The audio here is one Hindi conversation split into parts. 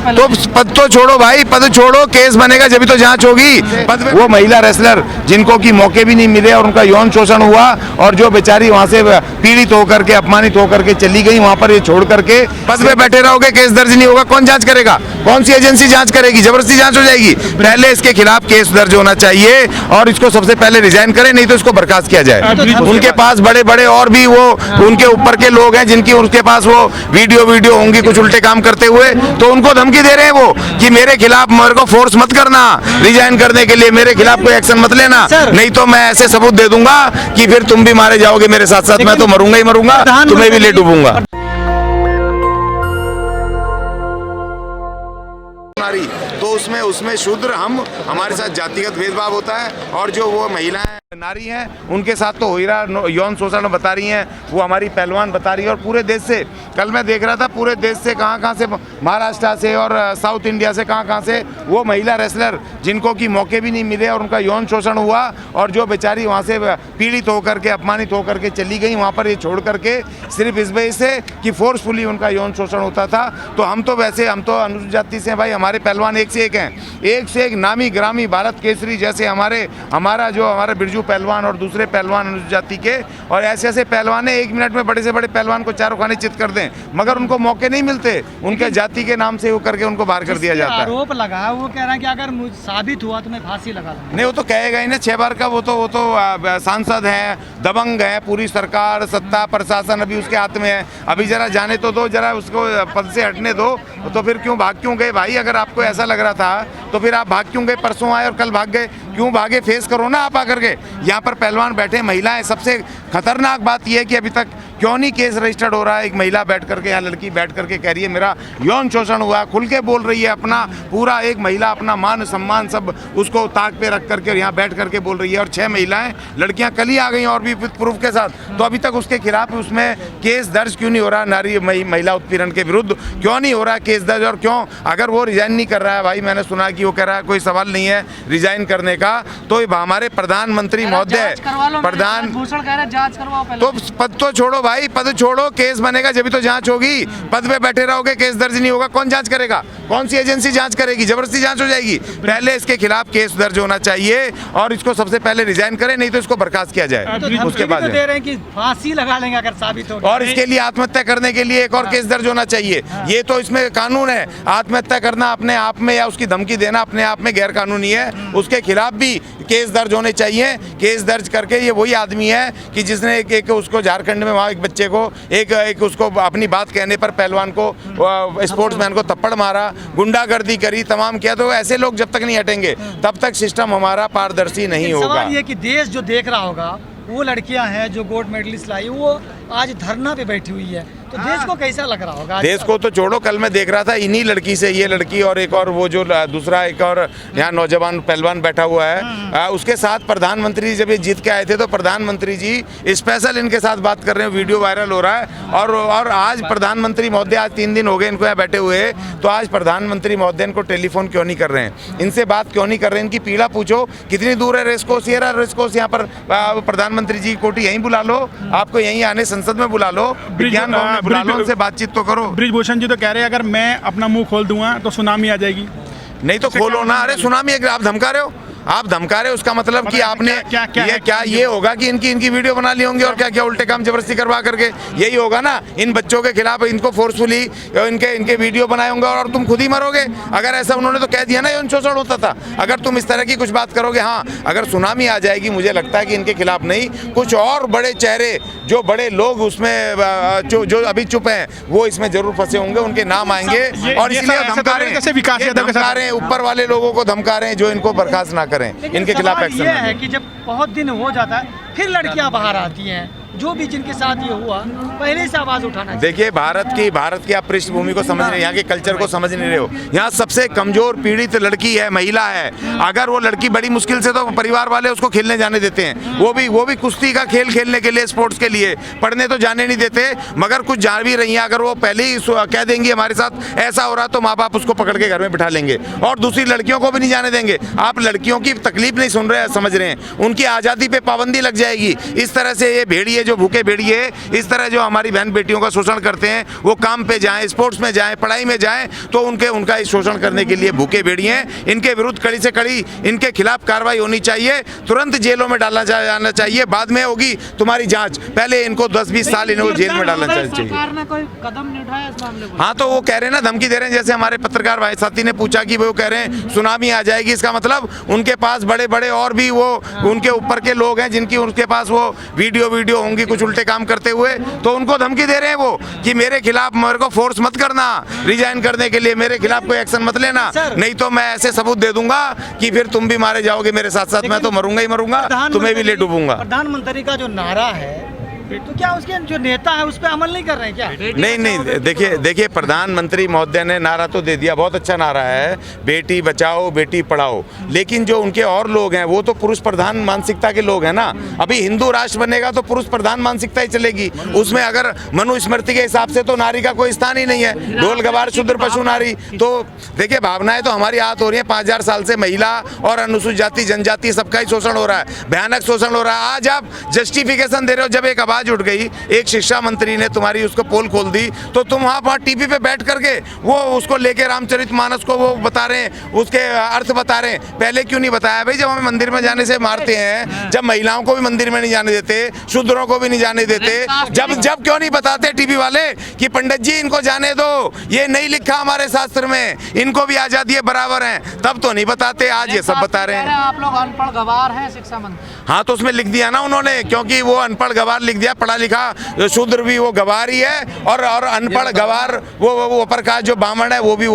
करवाओ पहले। तो पद तो छोड़ो भाई, पद छोड़ो, केस बनेगा जब तो जांच होगी। वो महिला रेसलर जिनको की मौके भी नहीं मिले और उनका यौन शोषण हुआ और जो बेचारी वहां से पीड़ित होकर के अपमानित होकर के चली गई वहां पर, ये छोड़ करके पद पे बैठे रहोगे, केस दर्ज नहीं होगा, कौन जांच करेगा? कौन सी एजेंसी जांच करेगी? जबरदस्ती जांच हो जाएगी। पहले इसके खिलाफ केस दर्ज होना चाहिए और इसको सबसे पहले रिजाइन करें, नहीं तो इसको बर्खास्त किया जाए। उनके पास बड़े बड़े और भी वो उनके ऊपर के लोग हैं जिनकी उनके पास वो वीडियो होंगी कुछ उल्टे काम करते हुए, तो उनको धमकी दे रहे हैं वो कि मेरे खिलाफ मेरे को फोर्स मत करना रिजाइन करने के लिए, मेरे खिलाफ कोई एक्शन मत लेना, नहीं तो मैं ऐसे सबूत दे दूंगा कि फिर तुम भी मारे जाओगे मेरे साथ साथ, मैं तो मरूंगा ही मरूंगा, तुम्हें भी ले डूबूंगा। तो उसमें शूद्र हम, हमारे साथ जातिगत भेदभाव होता है और जो वो महिलाएं नारी हैं उनके साथ तो हो ही रहा यौन शोषण बता रही हैं, वो हमारी पहलवान बता रही है। और पूरे देश से, कल मैं देख रहा था पूरे देश से कहाँ से, महाराष्ट्र से और साउथ इंडिया से कहाँ से वो महिला रेसलर जिनको की मौके भी नहीं मिले और उनका यौन शोषण हुआ और जो बेचारी वहाँ से पीड़ित होकर के अपमानित होकर के चली गई वहाँ पर, ये छोड़ करके सिर्फ इस वजह से कि फोर्सफुली उनका यौन शोषण होता था। तो हम तो वैसे हम तो अनुसूचित जाति से भाई, हमारे पहलवान एक से एक हैं, एक से एक नामी ग्रामी भारत केसरी जैसे हमारा बिरजू पहलवान और दूसरे पहलवान अनुसूचित जाति के, और ऐसे ऐसे पहलवान है 1 मिनट में बड़े से बड़े पहलवान को चारों खाने चित कर दें, मगर उनको मौके नहीं मिलते, उनके जाति के नाम से वो करके उनको बाहर कर दिया जाता है। आरोप लगा, वो कह रहा है कि अगर साबित हुआ तो मैं फांसी लगा दूंगा। नहीं, वो तो कहेगा ही ना 6 बार का, वो तो सांसद है, दबंग है, पूरी सरकार सत्ता प्रशासन अभी उसके हाथ में है, अभी जरा जाने तो दो, जरा उसको पद से हटने दो, तो फिर भाग क्यों गए भाई? अगर आपको ऐसा लग रहा था तो फिर आप भाग क्यों गए? परसों आए और कल भाग गए, क्यों भागे? फेस करो ना आप आकर के। यहाँ पर पहलवान बैठे, महिलाएं, सबसे खतरनाक बात यह है कि अभी तक क्यों नहीं केस रजिस्टर्ड हो रहा है? एक महिला बैठ करके, यहाँ लड़की बैठ करके कह रही है मेरा यौन शोषण हुआ, खुल के बोल रही है, अपना पूरा एक महिला अपना मान सम्मान सब उसको ताक पे रख करके यहाँ बैठ करके बोल रही है। और 6 महिलाएं लड़कियां कल ही आ गई और भी प्रूफ के साथ, तो अभी तक उसके खिलाफ उसमें केस दर्ज क्यों नहीं हो रहा? महिला उत्पीड़न के विरुद्ध क्यों नहीं हो रहा केस दर्ज? और क्यों, अगर वो रिजाइन नहीं कर रहा है भाई, मैंने सुना कि वो कह रहा है कोई सवाल नहीं है रिजाइन करने का, तो हमारे प्रधानमंत्री महोदय भूषण कह रहे जांच करवाओ पहले। तो पद तो छोड़ो भाई, पद छोड़ो, केस बनेगा जब तो जांच होगी। पद पे बैठे रहोगे, केस दर्ज नहीं होगा, कौन जांच करेगा? कौन सी एजेंसी जांच करेगी? जबरदस्ती जांच हो जाएगी। पहले इसके खिलाफ केस दर्ज होना चाहिए और इसको सबसे पहले रिजाइन करें, नहीं तो इसको बर्खास्त किया जाए। उसके बाद दे रहे हैं कि फांसी लगा लेंगे अगर साबित हो, और इसके लिए आत्महत्या करने के लिए एक और केस दर्ज होना चाहिए। ये तो इसमें कानून है, आत्महत्या करना अपने आप में या उसकी धमकी देना अपने आप में गैर कानूनी है, उसके खिलाफ भी केस दर्ज होने चाहिए। केस दर्ज करके ये वही आदमी है कि जिसने एक उसको झारखंड में वहाँ एक बच्चे को एक उसको अपनी बात कहने पर पहलवान को स्पोर्ट्समैन को थप्पड़ मारा, गुंडागर्दी करी, तमाम किया। तो ऐसे लोग जब तक नहीं हटेंगे तब तक सिस्टम हमारा पारदर्शी नहीं होगा। सवाल ये कि देश जो देख रहा होगा, वो लड़कियां हैं जो गोल्ड मेडलिस्ट लाई, वो आज धरना पे बैठी हुई है, तो देश को कैसा लग रहा होगा? देश को तो छोड़ो, कल मैं देख रहा था इन्हीं लड़की से, ये लड़की और एक और वो जो दूसरा एक और यहाँ नौजवान पहलवान बैठा हुआ है, उसके साथ प्रधानमंत्री जब ये जीत के आए थे तो प्रधानमंत्री जी स्पेशल इनके साथ बात कर रहे हैं, वीडियो वायरल हो रहा है। और आज प्रधानमंत्री महोदय, आज 3 दिन हो गए इनको यहाँ बैठे हुए, तो आज प्रधानमंत्री महोदय इनको टेलीफोन क्यों नहीं कर रहे हैं? इनसे बात क्यों नहीं कर रहे हैं? इनकी पीड़ा पूछो, कितनी दूर है रेसकोर्स? ये रहा रेसकोर्स, यहाँ पर प्रधानमंत्री जी कोटी यहीं बुला लो, आपको यहीं आने संसद में बुला लो, विज्ञान भवन में बुला लो, उनसे बातचीत तो करो। ब्रिजभूषण जी तो कह रहे हैं अगर मैं अपना मुंह खोल दूंगा तो सुनामी आ जाएगी। नहीं तो खोलो ना। अरे सुनामी, अगर आप धमका रहे हो, आप धमका रहे हो, उसका मतलब कि आपने ये होगा कि इनकी वीडियो बना ली होंगी और क्या उल्टे काम जबरदस्ती करवा करके, यही होगा ना। इन बच्चों के खिलाफ इनको फोर्सफुली इनके वीडियो बनाए होंगे और तुम खुद ही मरोगे। अगर ऐसा उन्होंने तो कह दिया ना यौन शोषण होता था, अगर तुम इस तरह की कुछ बात करोगे। हाँ, अगर सुनामी आ जाएगी, मुझे लगता है कि इनके खिलाफ नहीं, कुछ और बड़े चेहरे जो बड़े लोग उसमें जो अभी चुप हैं वो इसमें जरूर फंसे होंगे, उनके नाम आएंगे और इसलिए धमका रहे हैं, ऊपर वाले लोगों को धमका रहे हैं जो इनको बर्खास्त ना करें, इनके खिलाफ एक्शन है कि जब बहुत दिन हो जाता है फिर लड़कियां बाहर आती हैं, जो भी जिनके साथ ये हुआ पहले से आवाज उठाना। देखिए, भारत की आप पृष्ठभूमि को समझ रहे, यहाँ के कल्चर को समझ नहीं रहे हो। यहाँ सबसे कमजोर पीड़ित लड़की है, महिला है। अगर वो लड़की बड़ी मुश्किल से, तो परिवार वाले उसको खेलने जाने देते हैं, वो भी कुश्ती का खेल खेलने के लिए, स्पोर्ट्स के लिए, पढ़ने तो जाने नहीं देते। मगर कुछ जा भी रही हैं, अगर वो पहले ही कह देंगी हमारे साथ ऐसा हो रहा, तो माँ बाप उसको पकड़ के घर में बिठा लेंगे और दूसरी लड़कियों को भी नहीं जाने देंगे। आप लड़कियों की तकलीफ नहीं समझ रहे हैं, उनकी आज़ादी पे पाबंदी लग जाएगी। इस तरह से ये भेड़िए ये जो भूखे भेड़िए इस तरह जो हमारी बहन बेटियों का शोषण करते हैं, वो काम पे जाएं, स्पोर्ट्स में जाएं, पढ़ाई में जाएं, तो उनका इस शोषण करने के लिए भूखे भेड़िए हैं। इनके विरुद्ध कड़ी से कड़ी इनके खिलाफ कार्रवाई होनी चाहिए, तुरंत जेलों में डालना जाना चाहिए, बाद में होगी तुम्हारी जांच, पहले इनको 10-20 साल इनको जेल में डालना चाहिए। सरकार ने कोई कदम नहीं उठाया इस मामले को? हाँ, तो वो कह रहे हैं ना, धमकी दे रहे हैं। जैसे हमारे पत्रकार भाई साथी ने पूछा कि वो कह रहे हैं सुनामी आ जाएगी, इसका मतलब उनके पास बड़े बड़े और भी वो उनके ऊपर के लोग हैं जिनकी उनके पास वो वीडियो होंगी कुछ उल्टे काम करते हुए, तो उनको धमकी दे रहे हैं वो कि मेरे खिलाफ मेरे को फोर्स मत करना रिजाइन करने के लिए, मेरे खिलाफ कोई एक्शन मत लेना, नहीं तो मैं ऐसे सबूत दे दूंगा कि फिर तुम भी मारे जाओगे मेरे साथ साथ, मैं तो मरूंगा ही मरूंगा, तुम्हें भी ले डूबूंगा। प्रधानमंत्री का जो नारा है, तो क्या उसके जो नेता है उस पर अमल नहीं कर रहे हैं क्या? नहीं, देखिए प्रधानमंत्री महोदय ने नारा तो दे दिया, बहुत अच्छा नारा है, बेटी बचाओ बेटी पढ़ाओ, लेकिन जो उनके और लोग हैं वो तो पुरुष प्रधान मानसिकता के लोग हैं ना। अभी हिंदू राष्ट्र बनेगा तो पुरुष प्रधान मानसिकता ही चलेगी, उसमें अगर मनुस्मृति के हिसाब से तो नारी का कोई स्थान ही नहीं है, ढोल गवार शूद्र पशु नारी। तो देखिए भावनाएं तो हमारी आहत हो रही है, 5000 साल से महिला और अनुसूचित जाति जनजाति सबका ही शोषण हो रहा है, भयानक शोषण हो रहा है। आज आप जस्टिफिकेशन दे रहे हो, जब एक आवाज उठ गई, एक शिक्षा मंत्री ने तुम्हारी उसको पोल खोल दी, तो तुम वहां टीवी पे बैठ करके वो उसको लेके रामचरितमानस को वो बता रहे हैं, उसके अर्थ बता रहे हैं। पहले क्यों नहीं बताया भाई? जब हमें मंदिर में जाने से मारते हैं, जब महिलाओं को भी मंदिर में नहीं जाने देते, शूद्रों को भी नहीं जाने देते, जब क्यों नहीं बताते टीवी वाले कि पंडित जी इनको जाने दो, ये नहीं लिखा हमारे शास्त्र में, इनको भी आजादी है, बराबर हैं, तब तो नहीं बताते, आज ये सब बता रहे हैं। आप लोग अनपढ़ गवार हैं शिक्षा मंत्री? हाँ, तो उसमें लिख दिया ना उन्होंने, क्योंकि वो अनपढ़ गवार लिख दिया, पढ़ा लिखा शूद्र भी वो गवार ही है, और अनपढ़ गवार वो प्रकाश जो बामण है वो भी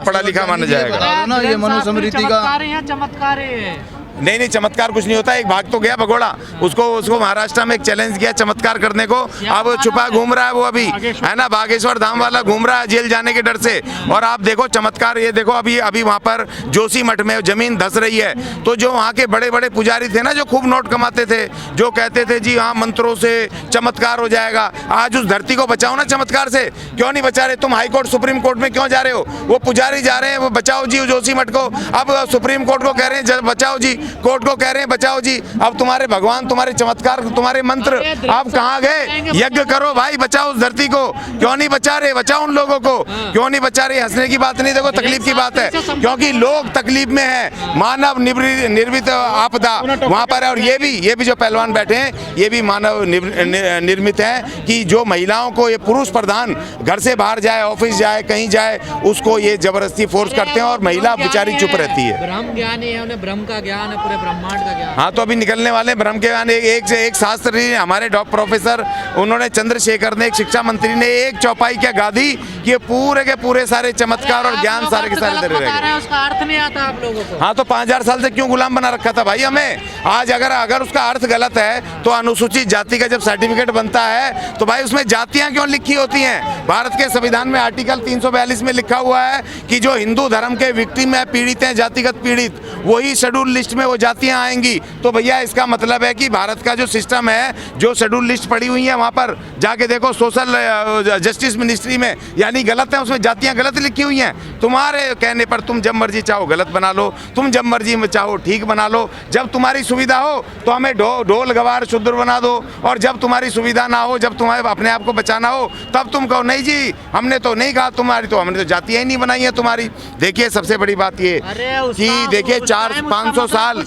पढ़ा लिखा माना जाएगा ना। ये मनुस्मृति का चमत्कार है। नहीं, चमत्कार कुछ नहीं होता। एक भाग तो गया भगोड़ा, उसको महाराष्ट्र में एक चैलेंज किया चमत्कार करने को, अब छुपा घूम रहा है वो अभी, है ना, बागेश्वर धाम वाला घूम रहा है जेल जाने के डर से। और आप देखो चमत्कार, ये देखो अभी वहाँ पर जोशी मठ में जमीन धस रही है, तो जो वहाँ के बड़े बड़े पुजारी थे ना, जो खूब नोट कमाते थे, जो कहते थे जी हाँ मंत्रों से चमत्कार हो जाएगा, आज उस धरती को बचाओ ना चमत्कार से। क्यों नहीं बचा रहे? तुम हाई कोर्ट सुप्रीम कोर्ट में क्यों जा रहे हो? वो पुजारी जा रहे हैं, वो बचाओ जी जोशी मठ को, अब सुप्रीम कोर्ट को कह रहे हैं बचाओ जी, कोर्ट को कह रहे हैं बचाओ जी। अब तुम्हारे भगवान, तुम्हारे चमत्कार, तुम्हारे मंत्र आप कहाँ गए? यज्ञ करो भाई, बचाओ उस धरती को। क्यों नहीं बचा रहे? बचाओ उन लोगों को, क्यों नहीं बचा रहे? हंसने की बात नहीं, देखो तकलीफ की बात है, क्योंकि लोग तकलीफ में है, मानव निर्मित आपदा वहाँ पर है। और ये भी जो पहलवान बैठे हैं, ये भी मानव निर्मित है कि जो महिलाओं को, ये पुरुष प्रधान घर से बाहर जाए, ऑफिस जाए, कहीं जाए, उसको ये जबरदस्ती फोर्स करते हैं और महिला बेचारी चुप रहती है। ब्रह्म ज्ञानी है, उन्हें ब्रह्म का ज्ञान है, पूरे ब्रह्मांड का ज्ञान। हाँ, तो अभी निकलने वाले ब्रह्म के ज्ञान, एक से एक शास्त्री हमारे प्रोफेसर, उन्होंने चंद्रशेखर ने, एक शिक्षा मंत्री ने एक चौपाई क्या गा दी कि पूरे के पूरे सारे चमत्कार और ज्ञान सारे के सारे दे रहे हैं। उसका अर्थ नहीं आता आप लोगों को। हाँ, तो 5000 साल से क्यों गुलाम बना रखा था भाई हमें? आज अगर उसका अर्थ गलत है तो अनुसूचित जाति का जब सर्टिफिकेट बनता है तो भाई उसमें जातियां क्यों लिखी होती हैं? भारत के संविधान में आर्टिकल 342 में लिखा हुआ है कि जो हिंदू धर्म के विक्टिम है, पीड़ित हैं, जातिगत पीड़ित, वही शेड्यूल लिस्ट में वो जातियां आएंगी। तो भैया इसका मतलब है कि भारत का जो सिस्टम है, जो शेड्यूल लिस्ट पड़ी हुई है वहाँ पर जाके देखो सोशल जस्टिस मिनिस्ट्री में, यानी गलत है, उसमें जातियां गलत लिखी हुई हैं। तुम्हारे कहने पर तुम जब मर्जी चाहो गलत बना लो, तुम जब मर्जी में चाहो ठीक बना लो। जब तुम्हारी सुविधा हो तो हमें ढोल गवार शूद्र बना दो, और जब तुम्हारी सुविधा ना हो, जब तुम्हारे अपने आप को बचाना हो, तब तुम कहो नहीं जी हमने तो नहीं कहा तुम्हारी, तो हमने तो जातियां ही नहीं बनाई है तुम्हारी। देखिए सबसे बड़ी बात ये कि देखिए 400-500 साल,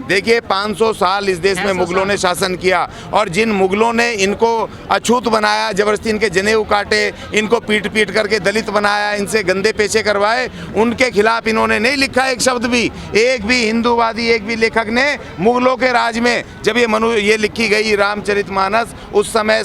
देखिए 500 साल इस देश में मुगलों ने शासन किया, और जिन मुगलों ने इनको अछूत बनाया, जबरदस्ती इनके जनेऊ काटे, इनको पीट पीट करके दलित बनाया, इनसे गंदे पेशे करवाए, उनके खिलाफ इन्होंने नहीं लिखा एक शब्द भी। एक भी हिंदूवादी, एक भी लेखक ने मुगलों के राज में जब ये लिखी गई रामचरितमानस, उस समय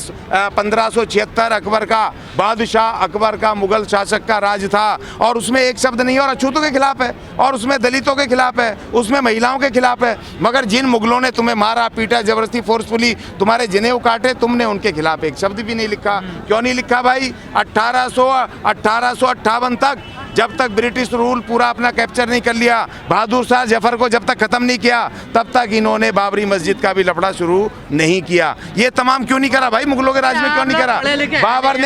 1576 अकबर का, बादशाह अकबर का, मुगल शासक का राज था, और उसमें एक शब्द नहीं है। और अछूतों के खिलाफ है, और उसमें दलितों के खिलाफ है, उसमें महिलाओं के खिलाफ है। मगर जिन मुगलों ने तुम्हें मारा पीटा, जबरदस्ती फोर्सफुली तुम्हारे जनेऊ काटे, तुमने उनके खिलाफ एक शब्द भी नहीं लिखा। क्यों नहीं लिखा भाई? 1858 तक जब तक ब्रिटिश रूल पूरा अपना कैप्चर नहीं कर लिया, बहादुर शाह जफर को जब तक खत्म नहीं किया, तब तक इन्होंने बाबरी मस्जिद का भी लफड़ा शुरू नहीं किया। ये तमाम क्यों नहीं करा भाई, मुगलों के राज में क्यों नहीं करा? बाबर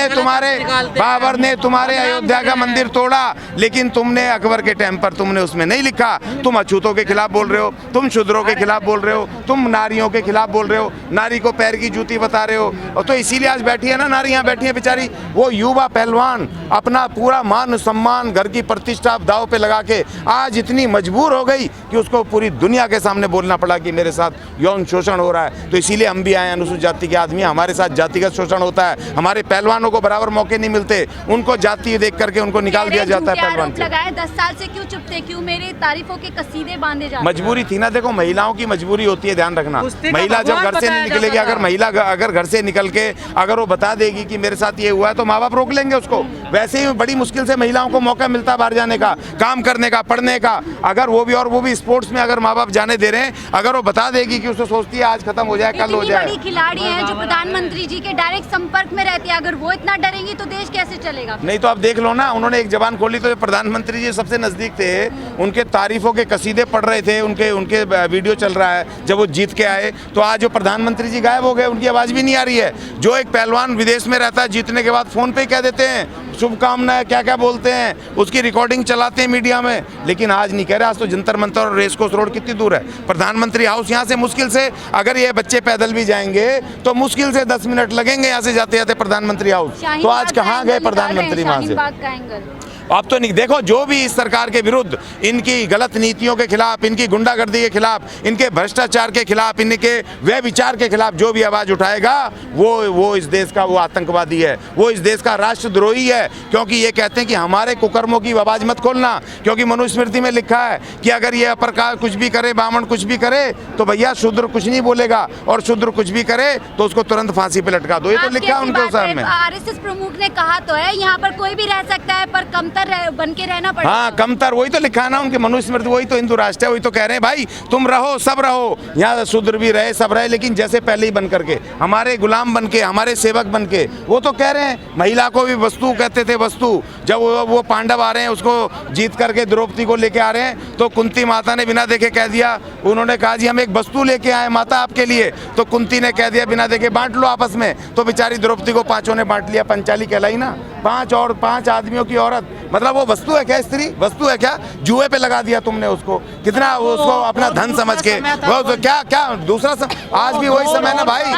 ने तुम्हारे अयोध्या का मंदिर तोड़ा, लेकिन तुमने अकबर के टाइम पर तुमने उसमें नहीं लिखा। तुम अछूतों के खिलाफ बोल रहे हो, तुम शूद्रों के खिलाफ बोल रहे हो, तुम नारियों के खिलाफ बोल रहे हो, नारी को पैर की जूती बता रहे हो। और तो इसीलिए आज बैठी है ना नारी, यहाँ बैठी है बेचारी, वो युवा पहलवान अपना पूरा मान सम्मान, घर की प्रतिष्ठा दाव पे लगा के आज इतनी मजबूर हो गई कि उसको पूरी दुनिया के सामने बोलना पड़ा कि मेरे साथ यौन शोषण हो रहा है। तो इसीलिए हम भी आए, अनुसूचित जाति के आदमी, हमारे साथ जातिगत शोषण होता है, हमारे पहलवानों को बराबर मौके नहीं मिलते, उनको जाति देख करके उनको निकाल दिया जाता है पहलवान से। 10 साल से क्यों चुप थे, क्यों मेरे तारीफों के कसीदे बांधे जाते? मजबूरी थी ना, देखो महिलाओं की मजबूरी होती है, ध्यान रखना। महिला जब घर से नहीं निकलेगी, अगर महिला अगर घर से निकल के अगर वो बता देगी कि मेरे साथ ये हुआ है, तो माँ बाप रोक लेंगे उसको। वैसे ही बड़ी मुश्किल से महिलाओं को मौका मिलता है बाहर जाने का, काम करने का, पढ़ने का। अगर वो भी स्पोर्ट्स में अगर माँ बाप जाने दे रहे हैं, अगर वो बता देगी कि उसको सोचती है आज खत्म हो जाए, कल हो जाए। बड़ी खिलाड़ी हैं जो प्रधानमंत्री जी के डायरेक्ट संपर्क में रहती है, अगर वो इतना डरेंगी तो देश कैसे चलेगा? नहीं तो आप देख लो ना, उन्होंने एक जबान खोली तो प्रधानमंत्री जी सबसे नजदीक थे, उनके तारीफों के कसीदे पढ़ रहे थे, उनके वीडियो चल रहा है जब वो जीत के आए। तो आज जो प्रधानमंत्री जी गायब हो गए, उनकी आवाज भी नहीं आ रही है। जो एक पहलवान विदेश में रहता है, जीतने के बाद फोन पे कह देते हैं शुभकामनाएं, क्या क्या बोलते हैं, उसकी रिकॉर्डिंग चलाते हैं मीडिया में, लेकिन आज नहीं कह रहे। आज तो जंतर मंतर और रेस कोर्स रोड कितनी दूर है, प्रधानमंत्री हाउस यहाँ से मुश्किल से, अगर ये बच्चे पैदल भी जाएंगे तो मुश्किल से 10 मिनट लगेंगे यहाँ से जाते जाते प्रधानमंत्री हाउस। तो आज कहाँ गए प्रधानमंत्री वहाँ से? अब तो नहीं, देखो जो भी इस सरकार के विरुद्ध, इनकी गलत नीतियों के खिलाफ, इनकी गुंडागर्दी के खिलाफ, इनके भ्रष्टाचार के खिलाफ, इनके व्यय विचार के खिलाफ जो भी आवाज उठाएगा, वो इस देश का वो आतंकवादी है, वो इस देश का राष्ट्रद्रोही है। क्योंकि ये कहते हैं कि हमारे कुकर्मों की आवाज मत खोलना, क्योंकि मनुस्मृति में लिखा है कि अगर ये अपरकार कुछ भी करे, ब्राह्मण कुछ भी करे, तो भैया शूद्र कुछ नहीं बोलेगा, और शूद्र कुछ भी करे तो उसको तुरंत फांसी पे लटका दो। ये तो लिखा है उनके सामने। आरएसएस प्रमुख ने कहा तो है यहाँ पर कोई भी रह सकता है, पर कमतर बन के रहना पड़ेगा। हाँ, कमतर, वही तो लिखा है ना उनके मनुस्मृति, वही तो हिंदू राष्ट्र है, वही तो कह रहे हैं भाई तुम रहो, सब रहो, यहाँ शूद्र भी रहे, सब रहे, लेकिन जैसे पहले ही बन करके, हमारे गुलाम बन के, हमारे सेवक बन के। वो तो कह रहे हैं महिला को भी वस्तु कहते थे, वस्तु। जब वो पांडव आ रहे हैं, उसको जीत करके द्रौपदी को लेके आ रहे हैं, तो कुंती माता ने बिना देखे कह दिया, उन्होंने कहा जी हम एक वस्तु लेके आए माता आपके लिए, तो कुंती ने कह दिया बिना देखे बांट लो आपस में, तो बेचारी द्रौपदी को पांचों ने बांट लिया, पंचाली कहलाई ना, 5 आदमियों की औरत। मतलब वो वस्तु है क्या, स्त्री वस्तु है क्या? जुए पे लगा दिया तुमने उसको, कितना उसको अपना धन समझ के, वो तो क्या दूसरा आज भी वही समय ना भाई।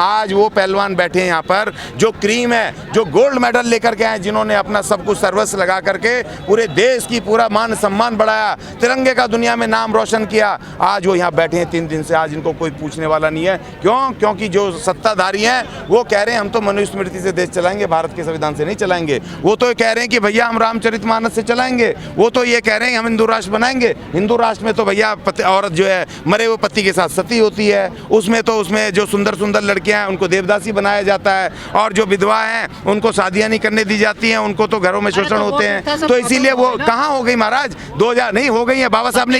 आज वो पहलवान बैठे हैं यहाँ पर, जो क्रीम है, जो गोल्ड मेडल लेकर के आए, जिन्होंने अपना सब कुछ सर्वस्व लगा करके पूरे देश की पूरा मान सम्मान बढ़ाया, तिरंगे का दुनिया में नाम रोशन किया। आज वो यहाँ बैठे हैं 3 दिन से, आज इनको कोई पूछने वाला नहीं है। क्यों? क्योंकि जो सत्ताधारी हैं वो कह रहे हैं हम तो मनुस्मृति से देश चलाएंगे, भारत के संविधान से नहीं चलाएंगे। वो तो कह रहे हैं कि भैया हम रामचरितमानस से चलाएंगे, वो तो ये कह रहे हैं हम हिंदू राष्ट्र बनाएंगे। हिंदू राष्ट्र में तो भैया औरत जो है मरे हुए पति के साथ सती होती है, उसमें जो सुंदर सुंदर लड़कियां हैं उनको देवदासी बनाया जाता है, और जो विधवा हैं उनको शादियां नहीं करने दी जाती हैं, उनको तो घरों में शोषण होते हैं। तो इसीलिए वो कहाँ हो गई महाराज, 2000 नहीं हो गई है, बाबा साहब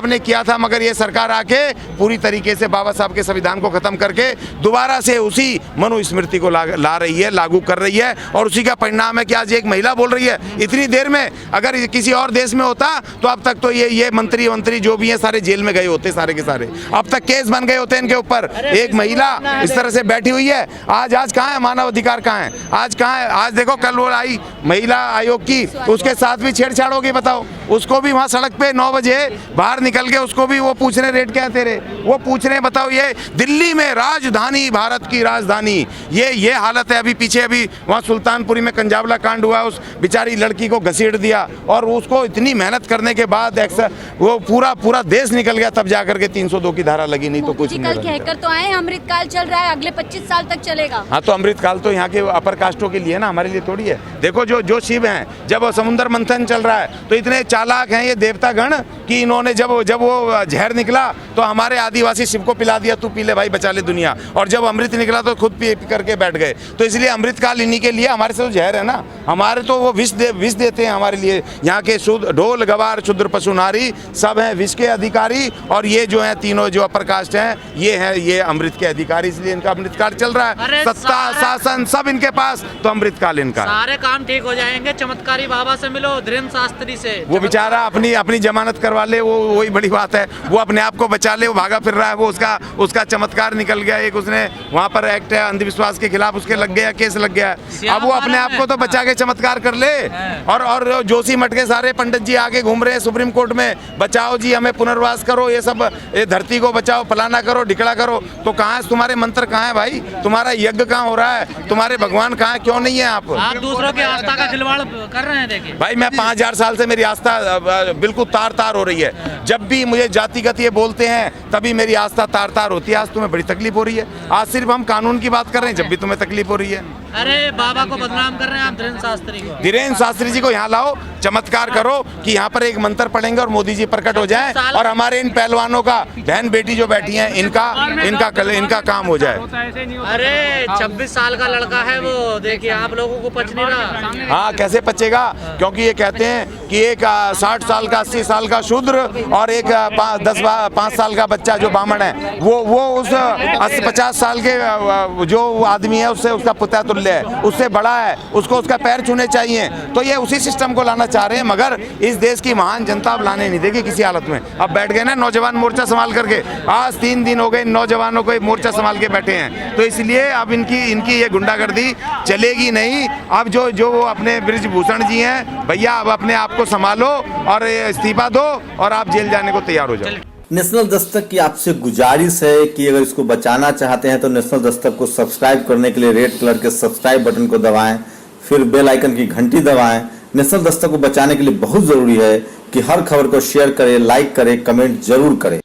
ने किया था, मगर ये सरकार आके पूरी तरीके से बाबा साहब के संविधान को खत्म करके दोबारा से उसी मनुस्मृति को ला रही है, लागू कर रही है, और उसी का परिणाम है कि आज एक महिला बोल रही है। इतनी देर में अगर किसी और देश में होता तो अब तक तो ये मंत्री जो भी हैं सारे जेल में गए होते, सारे के सारे अब तक केस बन गए होते इनके ऊपर। एक महिला इस तरह से बैठी हुई है, आज कहाँ है मानव अधिकार, कहाँ है आज, कहाँ है आज? देखो कल वो आई महिला आयोग की, उसके साथ भी छेड़छाड़ होगी, बताओ। उसको भी वहाँ सड़क पे 9 बजे बाहर निकल के उसको भी वो पूछ रहे रेट क्या है तेरे, वो पूछ रहे, बताओ। ये दिल्ली में राजधानी, भारत की राजधानी, ये हालत है। अभी पीछे अभी वहाँ सुल्तानपुरी में कंजावला कांड हुआ, उस बेचारी लड़की को घसीट दिया, और उसको इतनी मेहनत करने के बाद वो पूरा देश निकल गया, तब जाकर के 302 की धारा लगी, नहीं तो कुछ नहीं। कल कहकर तो आए अमृतकाल चल रहा है, अगले 25 साल तक चलेगा। हाँ, तो अमृतकाल तो यहाँ के अपर कास्टों के लिए ना, हमारे लिए थोड़ी है। देखो जो शिव हैं, जब समुद्र मंथन चल रहा है तो इतने चालाक हैं ये देवतागण कि इन्होंने जब वो जहर निकला तो हमारे आदिवासी शिव को पिला दिया, तू पी ले भाई, बचा ले दुनिया, और जब अमृत निकला तो खुद पी करके बैठ बैठ गए। तो इसलिए अमृतकाल इन्हीं के लिए, हमारे से तो जहर है ना, हमारे तो वो विष देते हैं हमारे लिए। यहाँ के शुद्ध ढोल गवार शूद्र पशु नारी सब हैं विष के अधिकारी, और ये जो हैं तीनों जो अपर कास्ट हैं ये हैं ये अमृत के अधिकारी, इसलिए इनका अमृतकाल चल रहा है। अरे सत्ता शासन सब इनके पास, तो अमृतकाल इनका। सारे काम ठीक हो जाएंगे, चमत्कारी बाबा से मिलो, धीरेन्द्र शास्त्री से। वो बेचारा अपनी जमानत करवा ले, वो वही बड़ी बात है। वो अपने आप को बचा ले, वो भागा फिर रहा है, वो उसका चमत्कार निकल गया। एक उसने वहाँ पर एक्ट है अंधविश्वास के खिलाफ, उसके लग गया, केस लग गया। अब वो अपने आप को तो बचा के चमत्कार कर ले। और जोशी मठ के सारे पंडित जी आगे घूम रहे हैं सुप्रीम कोर्ट में, बचाओ जी हमें, पुनर्वास करो, ये सब ये धरती को बचाओ, फलाना करो, ढिकड़ा करो। तो कहाँ है तुम्हारे मंत्र, कहाँ है भाई? तुम्हारा यज्ञ कहाँ हो रहा है? तुम्हारे भगवान कहाँ है? क्यों नहीं है आप दूसरों की आस्था का खिलवाड़ कर रहे हैं। देखिए भाई, मैं 5000 साल से मेरी आस्था बिल्कुल तार हो रही है। जब भी मुझे जातिगत ये बोलते हैं तभी मेरी आस्था तार होती है। आज तुम्हें बड़ी तकलीफ हो रही है, आज सिर्फ हम कानून की बात कर रहे हैं, जब भी तुम्हें तकलीफ हो रही है। अरे बाबा को बदनाम कर रहे हैं आप, धीरेन्द्र शास्त्री को। धीरेन्द्र शास्त्री जी को यहाँ लाओ, चमत्कार करो कि यहाँ पर एक मंत्र पढ़ेंगे और मोदी जी प्रकट हो जाएं, और हमारे इन पहलवानों का बहन बेटी जो बैठी हैं इनका काम हो जाए। अरे 26 साल का लड़का है वो, देखिए आप लोगों को पच नहीं रहा। हाँ, कैसे पचेगा? क्योंकि ये कहते हैं कि एक 60 साल का 80 साल का शूद्र और एक 5 साल का बच्चा जो ब्राह्मण है, वो उस 50 साल के जो आदमी है उससे उसका पुत्र तुल्य है, उससे बड़ा है, उसको उसका पैर छूने चाहिए। तो ये उसी सिस्टम को लाना चाह रहे हैं, मगर इस देश की महान जनता अब लाने नहीं देगी किसी हालत में। अब बैठ गए ना नौजवान मोर्चा संभाल करके, आज 3 दिन हो गए नौजवानों को मोर्चा संभाल के बैठे हैं। तो इसलिए अब इनकी ये गुंडागर्दी चलेगी नहीं। अब जो वो अपने बृजभूषण जी हैं, भैया अब अपने आप को संभालो और इस्तीफा दो और आप जेल जाने को तैयार हो जाओ। नेशनल दस्तक की आपसे गुजारिश है कि अगर इसको बचाना चाहते हैं तो नेशनल दस्तक को सब्सक्राइब करने के लिए रेड कलर के सब्सक्राइब बटन को दबाएं, फिर बेल आइकन की घंटी दबाएं। नेशनल दस्तक को बचाने के लिए बहुत जरूरी है कि हर खबर को शेयर करें, लाइक करें, कमेंट जरूर करें।